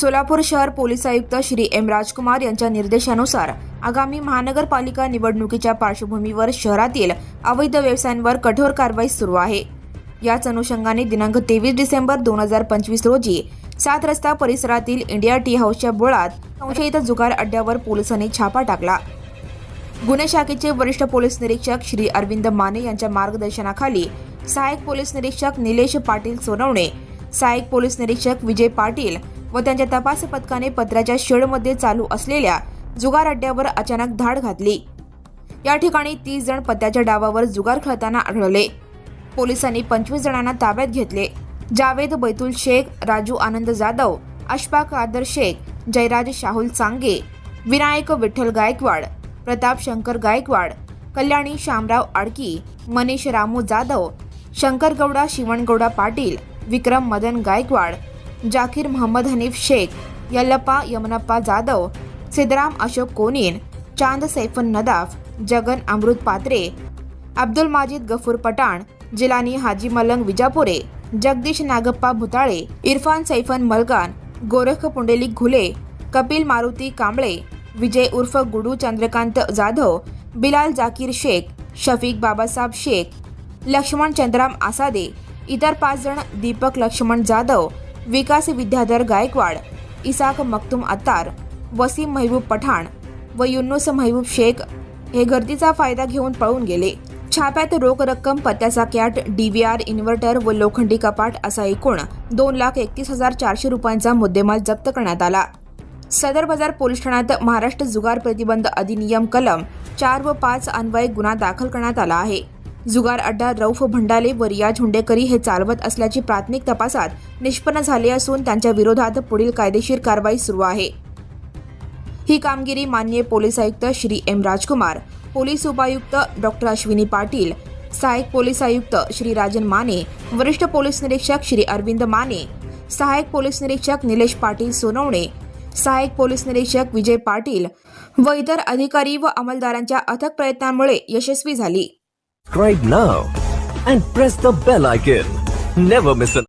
सोलापूर शहर पोलीस आयुक्त श्री एम राजकुमार यांच्या निर्देशानुसार आगामी महानगरपालिका निवडणुकीच्या पार्श्वभूमीवर शहरातील अवैध व्यवसायांवर कठोर कारवाई सुरू आहे। याच अनुषंगाने दिनांक 23 डिसेंबर 2025 रोजी 7 रस्ता परिसरातील इंडिया टी हाऊसच्या बोळात संशयित जुगार अड्ड्यावर पोलिसांनी छापा टाकला। गुन्हे शाखेचे वरिष्ठ पोलीस निरीक्षक श्री अरविंद माने यांच्या मार्गदर्शनाखाली सहाय्यक पोलीस निरीक्षक निलेश पाटील सोनवणे, सहाय्यक पोलीस निरीक्षक विजय पाटील व त्यांच्या तपास पथकाने पत्र्याच्या शेडमध्ये चालू असलेल्या जुगार अड्ड्यावर अचानक धाड घातली। या ठिकाणी 30 जण पत्त्याच्या डावावर जुगार खेळताना आढळले। पोलिसांनी 25 जणांना ताब्यात घेतले। जावेद बैतुल शेख, राजू आनंद जाधव, अशफाक कादर शेख, जयराज शाहुल चांगे, विनायक विठ्ठल गायकवाड, प्रताप शंकर गायकवाड, कल्याणी शामराव आडकी, मनीष रामू जाधव, शंकर गौडा शिवणगौडा पाटील, विक्रम मदन गायकवाड, जाकीर मोहम्मद हनीफ शेख, यल्लप्पा यमनप्पा जाधव, सिद्धराम अशोक कोनीन, चांद सैफन नदाफ, जगन अमृत पात्रे, अब्दुल माजिद गफूर पठाण, जिलानी हाजी मलंग विजापुरे, जगदीश नागप्पा भुताळे, इरफान सैफन मलगान, गोरख पुंडलिक घुले, कपिल मारुती कांबळे, विजय उर्फ गुडू चंद्रकांत जाधव, बिलाल जाकीर शेख, शफीक बाबासाहेब शेख, लक्ष्मण चंद्राम आसादे, इतर 5 जण दीपक लक्ष्मण जाधव, विकास विद्याधर गायकवाड, इसाक मक्तुम अत्तार, वसीम महबूब पठाण व युनुस महबूब शेख हे गर्दीचा फायदा घेऊन पळून गेले। छाप्यात रोख रक्कम, पत्त्याचा कॅट, DVR, इन्व्हर्टर व लोखंडी कपाट असा एकूण 2,31,400 रुपयांचा मुद्देमाल जप्त करण्यात आला। सदर बाजार पोलीस ठाण्यात महाराष्ट्र जुगार प्रतिबंध अधिनियम कलम 4 व 5 अन्वये गुन्हा दाखल करण्यात आला आहे। जुगार अड्डा रौफ भंडाले व रियाज हुंडेकरी हे चालवत असल्याची प्राथमिक तपासात निष्पन्न झाले असून त्यांच्या विरोधात पुढील कायदेशीर कारवाई सुरू आहे। ही कामगिरी माननीय पोलीस आयुक्त श्री एम राजकुमार, पोलीस उपायुक्त डॉक्टर अश्विनी पाटील, सहाय्यक पोलीस आयुक्त श्री राजन माने, वरिष्ठ पोलीस निरीक्षक श्री अरविंद माने, सहाय्यक पोलीस निरीक्षक निलेश पाटील सोनवणे, सहाय्यक पोलीस निरीक्षक विजय पाटील व इतर अधिकारी व अंमलदारांच्या अथक प्रयत्नांमुळे यशस्वी झाली। Subscribe now and press the bell icon. Never miss an